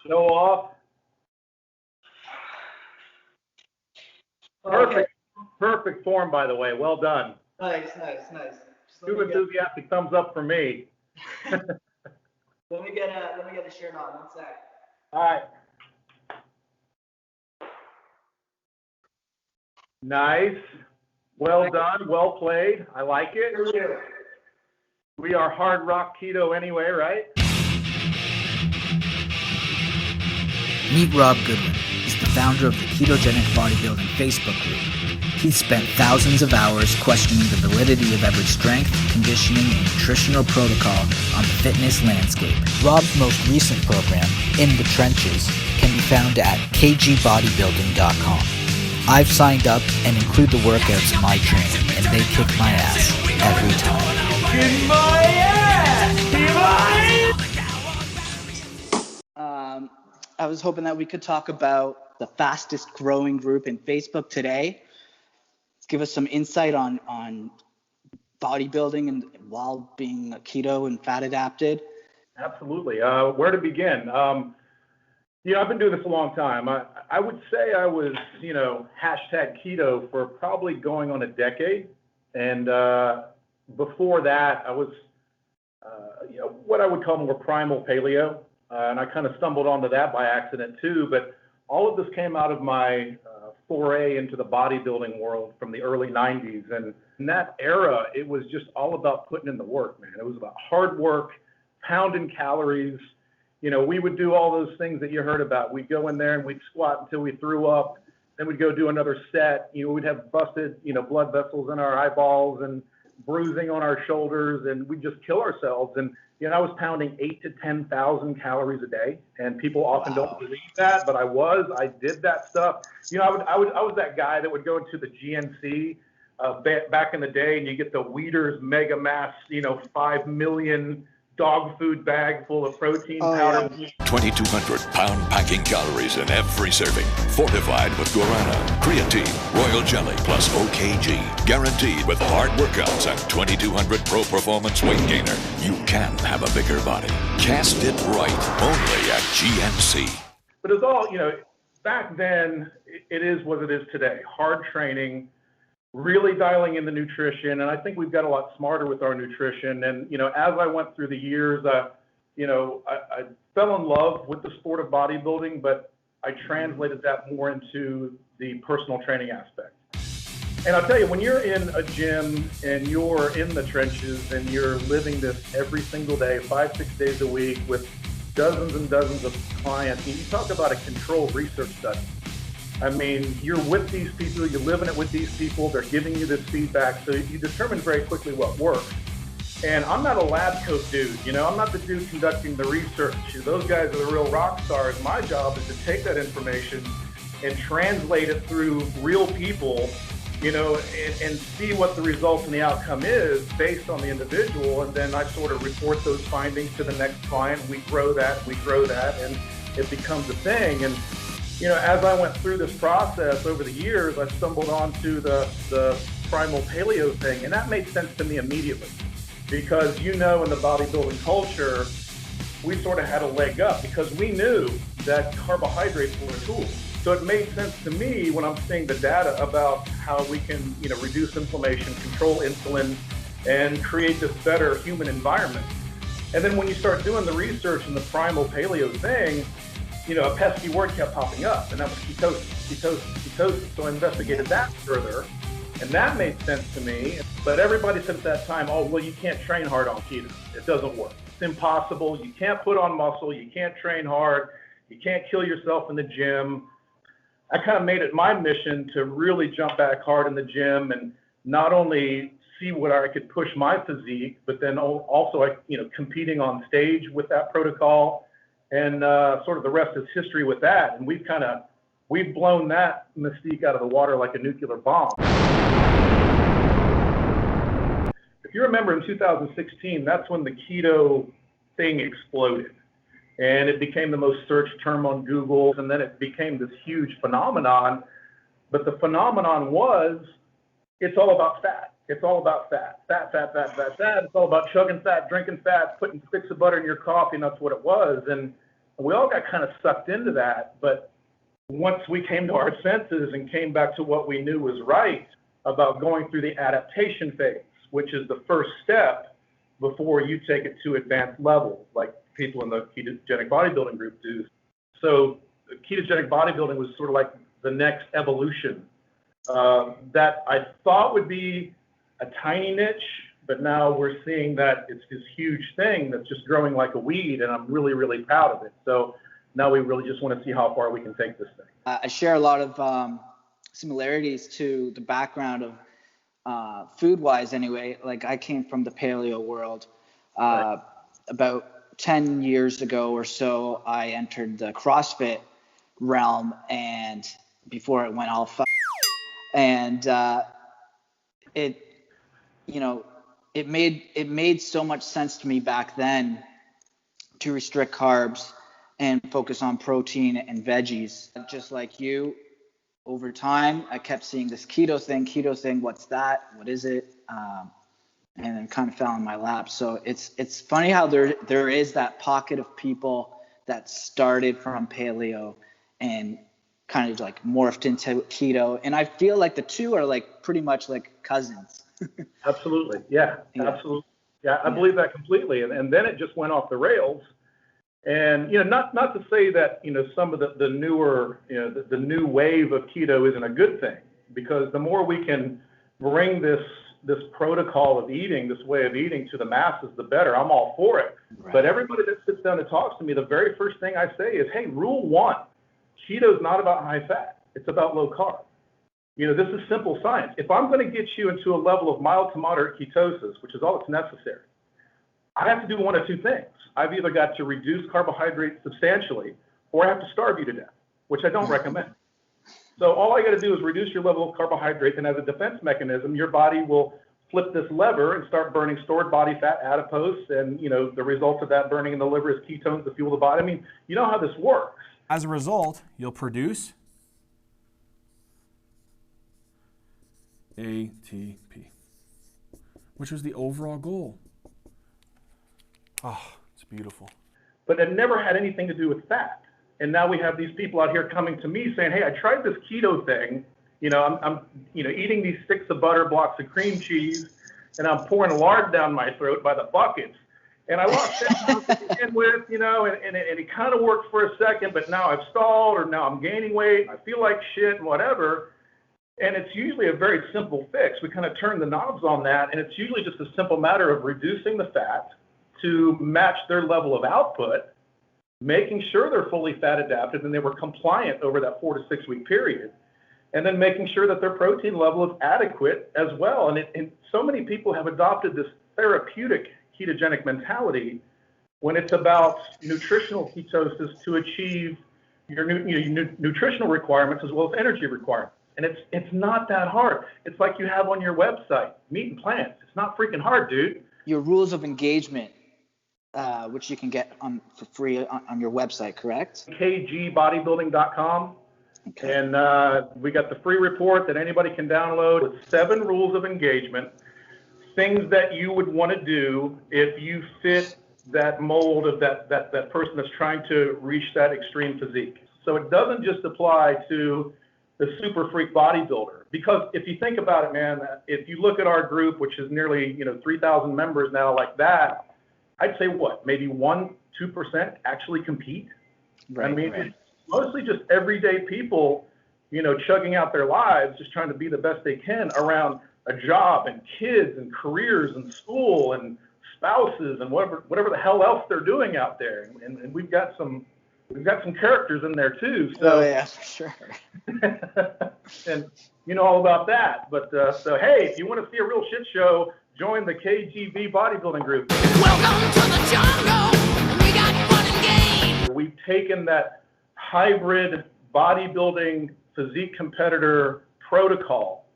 Show off. Perfect form, by the way. Well done. Nice. Two enthusiastic thumbs up for me. Let me get a shirt on. 1 sec. All right. Nice. Well done. Well played. I like it. We are hard rock keto anyway, right? Meet Rob Goodwin. He's the founder of the Ketogenic BodyBuilding Facebook group. He's spent thousands of hours questioning the validity of every strength, conditioning, and nutritional protocol on the fitness landscape. Rob's most recent program, In the Trenches, can be found at kgbodybuilding.com. I've signed up and include the workouts in my training, and they kick my ass every time. Kick my ass! I was hoping that we could talk about the fastest growing group in Facebook today. Give us some insight on bodybuilding and while being keto and fat adapted. Absolutely. Where to begin? I've been doing this a long time. I would say I was, hashtag keto for probably going on a decade. And before that, I was, what I would call more primal paleo. And I kind of stumbled onto that by accident too. But all of this came out of my foray into the bodybuilding world from the early 90s. And in that era, it was just all about putting in the work, man. It was about hard work, pounding calories. We would do all those things that you heard about. We'd go in there and we'd squat until we threw up. Then we'd go do another set. We'd have busted, blood vessels in our eyeballs and bruising on our shoulders, and we'd just kill ourselves. And, I was pounding 8,000 to 10,000 calories a day, and people often don't believe that, but I did that stuff. I was that guy that would go into the GNC back in the day, and you get the Weeders Mega Mass, 5 million dog food bag full of protein powder. Yeah. 2,200 pound packing calories in every serving. Fortified with guarana, creatine, royal jelly, plus OKG. Guaranteed with hard workouts and 2,200 Pro Performance Weight Gainer. You can have a bigger body. Cast it right, only at GNC. But it's all, back then, it is what it is today. Hard training, really dialing in the nutrition, and I think we've got a lot smarter with our nutrition. And as I went through the years, I fell in love with the sport of bodybuilding, but I translated that more into the personal training aspect. And I'll tell you, when you're in a gym and you're in the trenches and you're living this every single day, 5-6 days a week with dozens and dozens of clients, and you talk about a controlled research study. I mean, you're with these people, you're living it with these people, they're giving you this feedback, so you determine very quickly what works. And I'm not a lab coat dude, I'm not the dude conducting the research. Those guys are the real rock stars. My job is to take that information and translate it through real people, and see what the results and the outcome is based on the individual. And then I sort of report those findings to the next client. We grow that, and it becomes a thing. And as I went through this process over the years, I stumbled onto the primal paleo thing, and that made sense to me immediately because, in the bodybuilding culture, we sort of had a leg up because we knew that carbohydrates were a tool. So it made sense to me when I'm seeing the data about how we can, reduce inflammation, control insulin, and create this better human environment. And then when you start doing the research in the primal paleo thing, a pesky word kept popping up, and that was ketosis. So I investigated that further, and that made sense to me. But everybody said at that time, you can't train hard on keto. It doesn't work. It's impossible. You can't put on muscle. You can't train hard. You can't kill yourself in the gym. I kind of made it my mission to really jump back hard in the gym and not only see what I could push my physique, but then also, competing on stage with that protocol. And sort of the rest is history with that. And we've blown that mystique out of the water like a nuclear bomb. If you remember in 2016, that's when the keto thing exploded. And it became the most searched term on Google. And then it became this huge phenomenon. But the phenomenon was, it's all about fat. It's all about fat. Fat. It's all about chugging fat, drinking fat, putting sticks of butter in your coffee, and that's what it was. And We all got kind of sucked into that, but once we came to our senses and came back to what we knew was right about going through the adaptation phase, which is the first step before you take it to advanced levels, like people in the ketogenic bodybuilding group do. So ketogenic bodybuilding was sort of like the next evolution that I thought would be a tiny niche, but now we're seeing that it's this huge thing that's just growing like a weed, and I'm really, really proud of it. So now we really just want to see how far we can take this thing. I share a lot of similarities to the background of food-wise anyway. Like I came from the paleo world. Right. About 10 years ago or so, I entered the CrossFit realm, and before it went all and it made so much sense to me back then to restrict carbs and focus on protein and veggies. Just like you, over time, I kept seeing this keto thing, what's that? What is it? And it kind of fell in my lap. So it's funny how there is that pocket of people that started from paleo and kind of like morphed into keto. And I feel like the two are like pretty much like cousins. Absolutely. Yeah, absolutely. Yeah, I believe that completely. And then it just went off the rails. And, not to say that, some of the newer, the new wave of keto isn't a good thing, because the more we can bring this protocol of eating, this way of eating to the masses, the better. I'm all for it. Right. But everybody that sits down and talks to me, the very first thing I say is, hey, rule one, keto is not about high fat. It's about low carb. This is simple science. If I'm going to get you into a level of mild to moderate ketosis, which is all that's necessary, I have to do one of two things. I've either got to reduce carbohydrates substantially, or I have to starve you to death, which I don't recommend. So all I got to do is reduce your level of carbohydrates, and as a defense mechanism, your body will flip this lever and start burning stored body fat, adipose, and the result of that burning in the liver is ketones to fuel the body. I mean, you know how this works. As a result, you'll produce ATP, which was the overall goal. Oh, it's beautiful. But it never had anything to do with fat. And now we have these people out here coming to me saying, hey, I tried this keto thing. I'm eating these sticks of butter, blocks of cream cheese, and I'm pouring lard down my throat by the buckets. And I lost 10 pounds to begin with, and it kind of worked for a second, but now I've stalled, or now I'm gaining weight, I feel like shit and whatever. And it's usually a very simple fix. We kind of turn the knobs on that, and it's usually just a simple matter of reducing the fat to match their level of output, making sure they're fully fat adapted and they were compliant over that 4 to 6 week period, and then making sure that their protein level is adequate as well. And so many people have adopted this therapeutic ketogenic mentality when it's about nutritional ketosis to achieve your nutritional requirements as well as energy requirements. And it's not that hard. It's like you have on your website, meat and plants. It's not freaking hard, dude. Your rules of engagement, which you can get for free on your website, correct? kgbodybuilding.com. Okay. And we got the free report that anybody can download with 7 rules of engagement, things that you would want to do if you fit that mold of that person that's trying to reach that extreme physique. So it doesn't just apply to the super freak bodybuilder, because if you think about it, man, if you look at our group, which is nearly 3,000 members now, like that, I'd say maybe 1-2% actually compete. Right, I mean, right. It's mostly just everyday people, chugging out their lives, just trying to be the best they can around a job and kids and careers and school and spouses and whatever the hell else they're doing out there. And we've got some characters in there too. So, oh yeah, for sure. and you know all about that. But so hey, if you want to see a real shit show, join the KGB bodybuilding group. Welcome to the jungle. We got fun and games. We've taken that hybrid bodybuilding physique competitor protocol,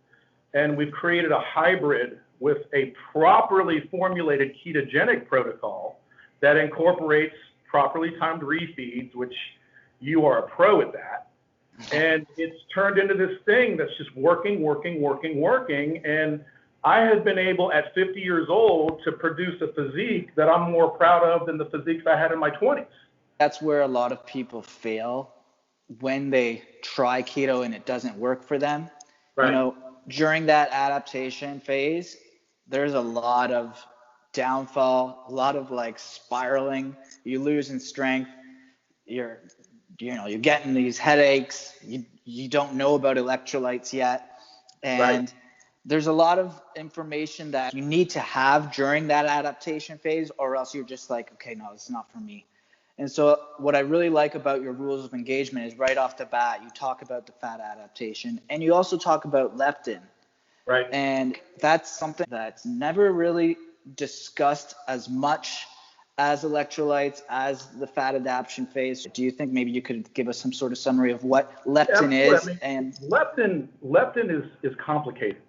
and we've created a hybrid with a properly formulated ketogenic protocol that incorporates properly timed refeeds, which you are a pro at that. And it's turned into this thing that's just working. And I have been able at 50 years old to produce a physique that I'm more proud of than the physiques I had in my 20s. That's where a lot of people fail when they try keto and it doesn't work for them. Right. You know, during that adaptation phase, there's a lot of downfall, a lot of like spiraling. You lose in strength. You're getting these headaches. You don't know about electrolytes yet, and Right. there's a lot of information that you need to have during that adaptation phase, or else you're just like, okay, no, it's not for me. And so what I really like about your rules of engagement is right off the bat, you talk about the fat adaptation, and you also talk about leptin. Right. And that's something that's never really discussed as much as electrolytes, as the fat adaptation phase. Do you think maybe you could give us some sort of summary of what leptin is? I mean, leptin is complicated.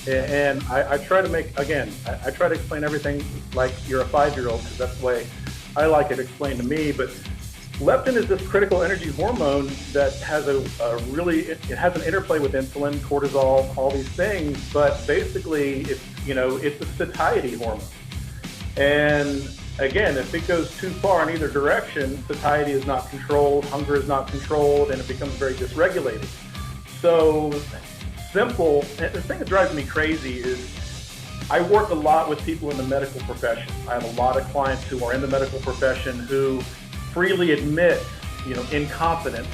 And I try to make, again, I try to explain everything like you're a 5-year-old, because that's the way I like it explained to me. But leptin is this critical energy hormone that has it has an interplay with insulin, cortisol, all these things. But basically, it's a satiety hormone. And again, if it goes too far in either direction, satiety is not controlled, hunger is not controlled, and it becomes very dysregulated. So simple, and the thing that drives me crazy is I work a lot with people in the medical profession. I have a lot of clients who are in the medical profession who freely admit, in confidence,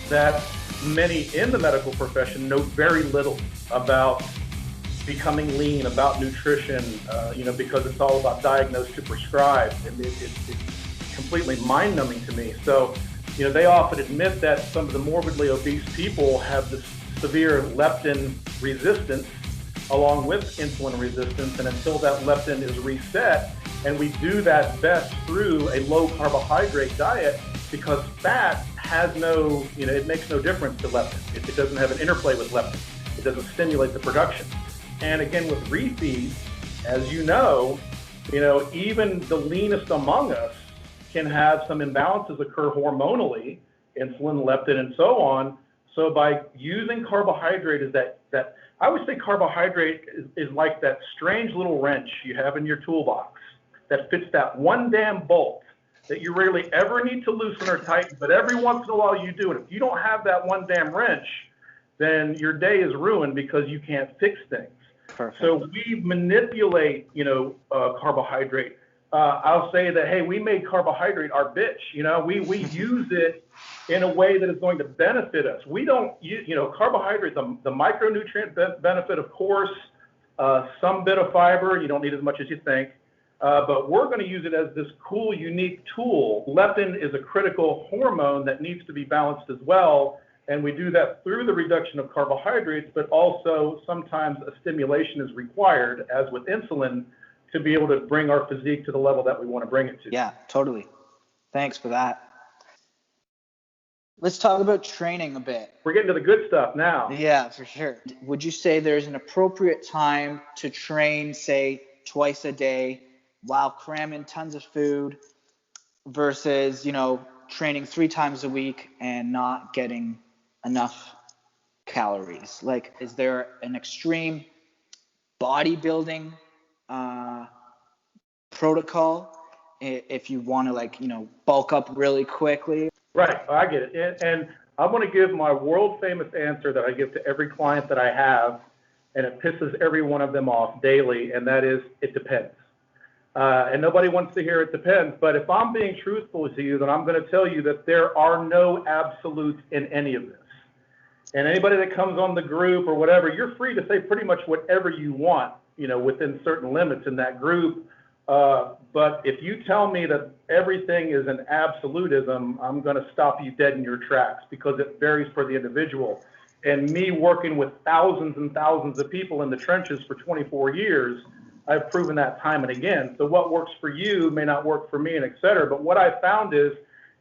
that many in the medical profession know very little about becoming lean, about nutrition, because it's all about diagnosed to prescribe, and it's completely mind-numbing to me. So, they often admit that some of the morbidly obese people have this severe leptin resistance along with insulin resistance, and until that leptin is reset, and we do that best through a low carbohydrate diet, because fat has no, it makes no difference to leptin. It doesn't have an interplay with leptin. It doesn't stimulate the production. And again, with refeeds, as you know, even the leanest among us can have some imbalances occur hormonally, insulin, leptin, and so on. So by using carbohydrate, is that I always say carbohydrate is like that strange little wrench you have in your toolbox that fits that one damn bolt that you rarely ever need to loosen or tighten, but every once in a while you do. And if you don't have that one damn wrench, then your day is ruined because you can't fix things. Perfect. So we manipulate, carbohydrate. I'll say that, hey, we made carbohydrate our bitch. We use it in a way that is going to benefit us. We don't use, carbohydrate, the micronutrient benefit, of course, some bit of fiber. You don't need as much as you think. But we're going to use it as this cool, unique tool. Leptin is a critical hormone that needs to be balanced as well. And we do that through the reduction of carbohydrates, but also sometimes a stimulation is required, as with insulin, to be able to bring our physique to the level that we want to bring it to. Yeah, totally. Thanks for that. Let's talk about training a bit. We're getting to the good stuff now. Yeah, for sure. Would you say there's an appropriate time to train, say, twice a day while cramming tons of food versus, training 3 times a week and not getting enough calories? Like, is there an extreme bodybuilding protocol if you want to bulk up really quickly? Right, I get it. And I'm going to give my world famous answer that I give to every client that I have, and it pisses every one of them off daily, and that is, it depends. And nobody wants to hear it depends, but if I'm being truthful to you, then I'm going to tell you that there are no absolutes in any of this. And anybody that comes on the group or whatever, you're free to say pretty much whatever you want, within certain limits in that group. But if you tell me that everything is an absolutism, I'm going to stop you dead in your tracks, because it varies for the individual. And me working with thousands and thousands of people in the trenches for 24 years, I've proven that time and again. So what works for you may not work for me, and et cetera. But what I found is,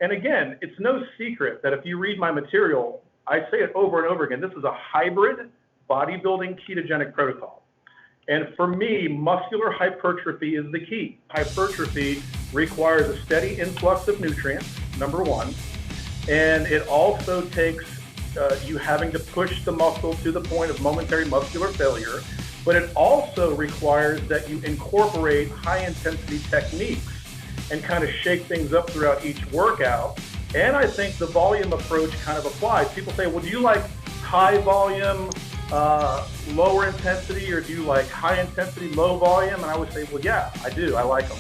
and again, it's no secret that if you read my material, I say it over and over again, this is a hybrid bodybuilding ketogenic protocol. And for me, muscular hypertrophy is the key. Hypertrophy requires a steady influx of nutrients, number one. And it also takes you having to push the muscle to the point of momentary muscular failure. But it also requires that you incorporate high intensity techniques and kind of shake things up throughout each workout. And I think the volume approach kind of applies. People say, well, do you like high volume, lower intensity, or do you like high intensity, low volume? And I would say, well, yeah, I do. I like them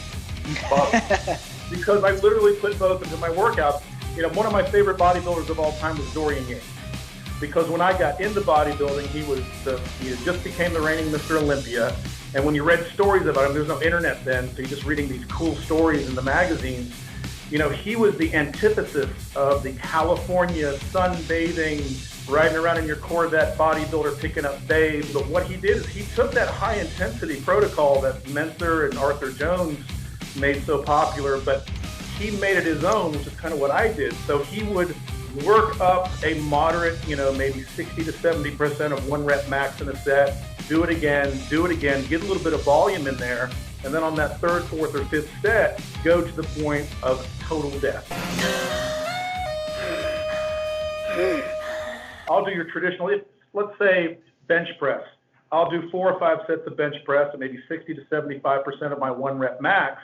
both. Because I literally put both into my workouts. You know, one of my favorite bodybuilders of all time was Dorian Yates. Because when I got into bodybuilding, he had just became the reigning Mr. Olympia. And when you read stories about him, there's no internet then, so you're just reading these cool stories in the magazines. You know, he was the antithesis of the California sunbathing, riding around in your Corvette bodybuilder picking up babes. But what he did is he took that high intensity protocol that Menser and Arthur Jones made so popular, but he made it his own, which is kind of what I did. So he would work up a moderate, you know, maybe 60 to 70% of 1 rep max in a set, do it again, get a little bit of volume in there, and then on that 3rd, 4th, or 5th set, go to the point of total death. I'll do your traditional, let's say bench press. I'll do 4 or 5 sets of bench press at maybe 60 to 75% of my 1 rep max,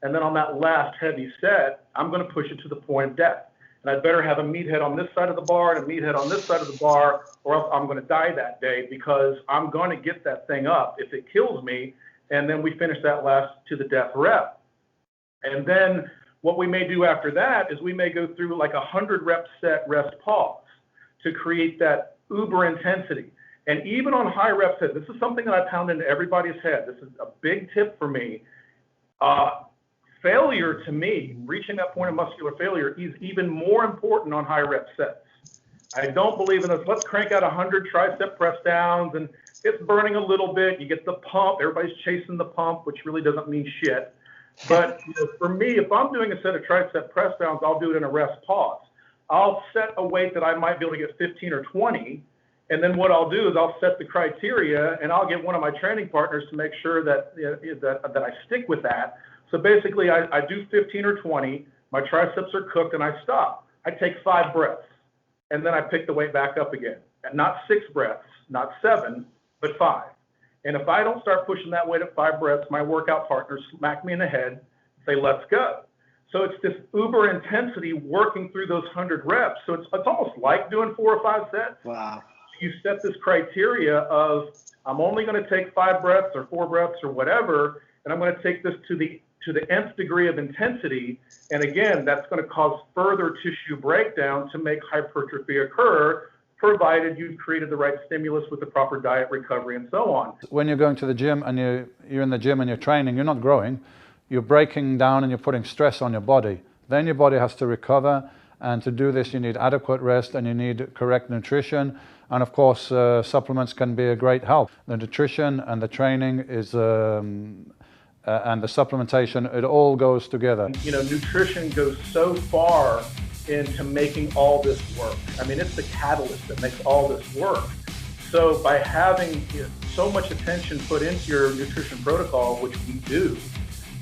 and then on that last heavy set, I'm going to push it to the point of death. And I'd better have a meathead on this side of the bar and a meathead on this side of the bar, or else I'm going to die that day, because I'm going to get that thing up if it kills me. And then we finish that last to the death rep. And then what we may do after that is we may go through like a 100 rep set rest pause to create that uber intensity. And even on high rep sets, this is something that I pound into everybody's head. This is a big tip for me. Failure to me, reaching that point of muscular failure, is even more important on high rep sets. I don't believe in this. Let's crank out 100 tricep press downs and it's burning a little bit. You get the pump. Everybody's chasing the pump, which really doesn't mean shit. But you know, for me, if I'm doing a set of tricep press downs, I'll do it in a rest pause. I'll set a weight that I might be able to get 15 or 20. And then what I'll do is I'll set the criteria and I'll get one of my training partners to make sure that I stick with that. So basically, I do 15 or 20, my triceps are cooked, and I stop. I take 5 breaths, and then I pick the weight back up again. And not 6 breaths, not 7, but 5. And if I don't start pushing that weight at 5 breaths, my workout partners smack me in the head and say, let's go. So it's this uber intensity working through those 100 reps. So it's almost like doing 4 or 5 sets. Wow. You set this criteria of, I'm only going to take 5 breaths or 4 breaths or whatever, and I'm going to take this to the nth degree of intensity. And again, that's going to cause further tissue breakdown to make hypertrophy occur, provided you've created the right stimulus with the proper diet, recovery, and so on. When you're going to the gym and you're in the gym and you're training, you're not growing, you're breaking down and you're putting stress on your body. Then your body has to recover, and to do this you need adequate rest and you need correct nutrition. And of course, supplements can be a great help. The nutrition and the training is and the supplementation, it all goes together. You know, nutrition goes so far into making all this work. I mean, it's the catalyst that makes all this work. So by having so much attention put into your nutrition protocol, which we do,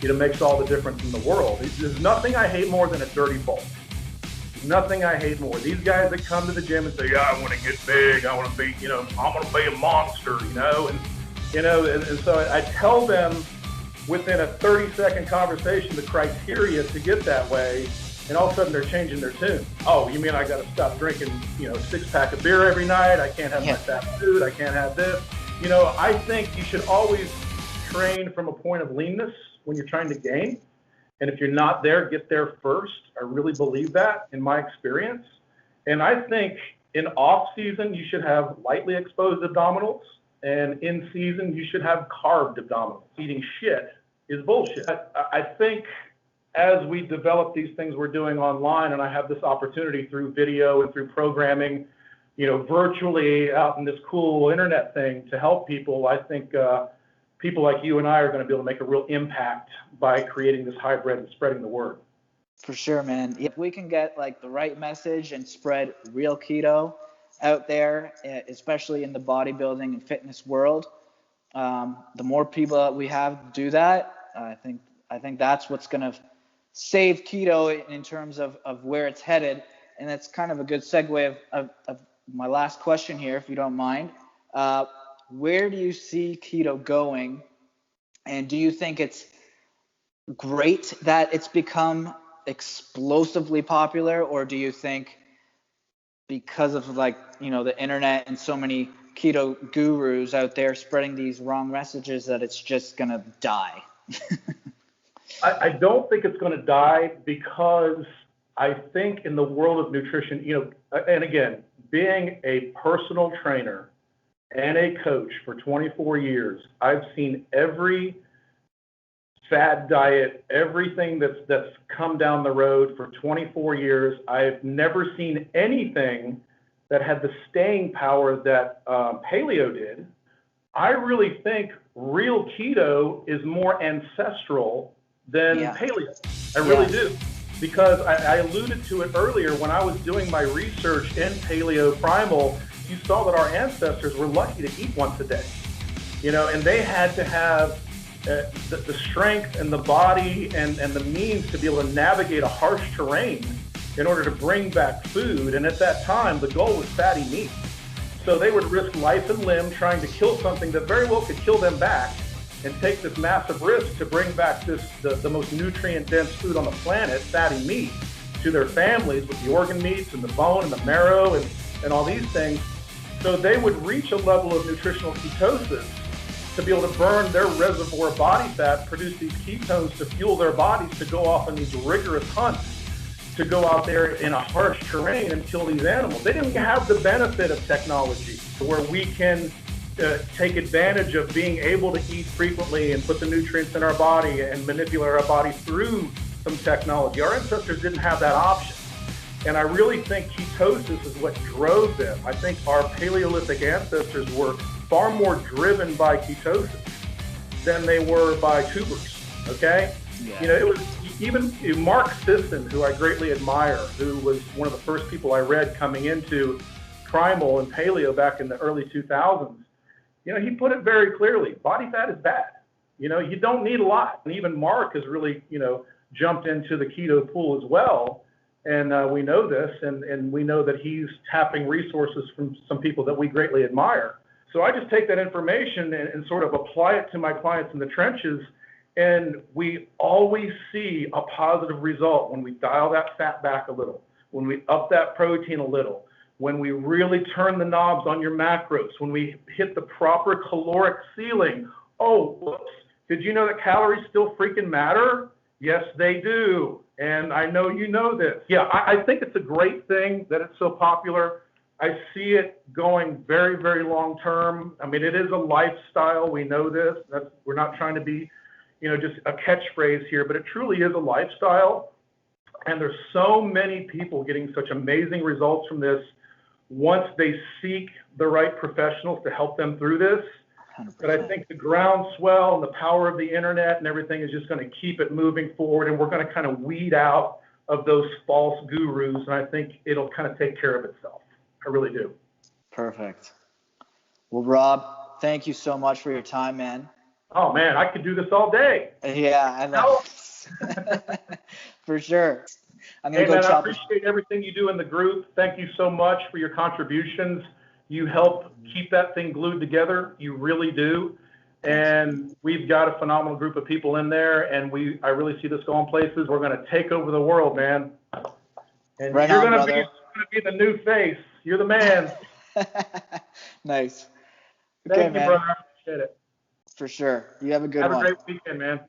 it makes all the difference in the world. There's nothing I hate more than a dirty bulk. Nothing I hate more. These guys that come to the gym and say, yeah, I want to get big, I want to be, you know, I want to be a monster, you know, and so I tell them within a 30-second conversation the criteria to get that way, and all of a sudden they're changing their tune. Oh, you mean I got to stop drinking, you know, 6-pack of beer every night? I can't have my fast food. I can't have this. You know, I think you should always train from a point of leanness when you're trying to gain. And if you're not there, get there first. I really believe that in my experience. And I think in off season, you should have lightly exposed abdominals. And in season, you should have carved abdominals. Eating shit is bullshit. I think as we develop these things we're doing online, and I have this opportunity through video and through programming, you know, virtually out in this cool internet thing to help people, I think people like you and I are going to be able to make a real impact by creating this hybrid and spreading the word. For sure, man. If we can get like the right message and spread real keto out there, especially in the bodybuilding and fitness world, the more people that we have do that, I think that's what's going to save keto in terms of where it's headed. And that's kind of a good segue of my last question here, if you don't mind. Where do you see keto going? And do you think it's great that it's become explosively popular, or do you think because of like, the internet and so many keto gurus out there spreading these wrong messages that it's just gonna die? I don't think it's going to die, because I think in the world of nutrition, and again, being a personal trainer and a coach for 24 years, I've seen every fad diet, everything that's come down the road for 24 years. I've never seen anything that had the staying power that paleo did. I really think real keto is more ancestral than paleo. I really do. Because I alluded to it earlier, when I was doing my research in paleo primal, you saw that our ancestors were lucky to eat once a day, and they had to have the strength and the body and the means to be able to navigate a harsh terrain in order to bring back food. And at that time, the goal was fatty meat. So they would risk life and limb trying to kill something that very well could kill them back, and take this massive risk to bring back the most nutrient-dense food on the planet, fatty meat, to their families with the organ meats and the bone and the marrow and all these things. So they would reach a level of nutritional ketosis to be able to burn their reservoir body fat, produce these ketones to fuel their bodies to go off on these rigorous hunts, to go out there in a harsh terrain and kill these animals. They didn't have the benefit of technology where we can take advantage of being able to eat frequently and put the nutrients in our body and manipulate our body through some technology. Our ancestors didn't have that option. And I really think ketosis is what drove them. I think our Paleolithic ancestors were far more driven by ketosis than they were by tubers, okay? Yeah. It was even Mark Sisson, who I greatly admire, who was one of the first people I read coming into primal and paleo back in the early 2000s. He put it very clearly, body fat is bad. You don't need a lot. And even Mark has really, jumped into the keto pool as well. And we know this, and we know that he's tapping resources from some people that we greatly admire. So I just take that information and sort of apply it to my clients in the trenches. And we always see a positive result when we dial that fat back a little, when we up that protein a little, when we really turn the knobs on your macros, when we hit the proper caloric ceiling. Oh, whoops. Did you know that calories still freaking matter? Yes, they do. And I know you know this. Yeah, I think it's a great thing that it's so popular. I see it going very, very long term. I mean, it is a lifestyle. We know this. We're not trying to be, just a catchphrase here, but it truly is a lifestyle. And there's so many people getting such amazing results from this once they seek the right professionals to help them through this. 100%. But I think the groundswell and the power of the internet and everything is just going to keep it moving forward, and we're going to kind of weed out of those false gurus, and I think it'll kind of take care of itself. I really do. Perfect. Well, Rob, thank you so much for your time, man. Oh, man, I could do this all day. Yeah, I know. For sure. I'm gonna go I appreciate everything you do in the group. Thank you so much for your contributions. You help keep that thing glued together. You really do. And we've got a phenomenal group of people in there, and I really see this going places. We're going to take over the world, man. And right you're going to be the new face. You're the man. Nice. Thank you, brother. I appreciate it. For sure. You have a good one. Have a great weekend, man.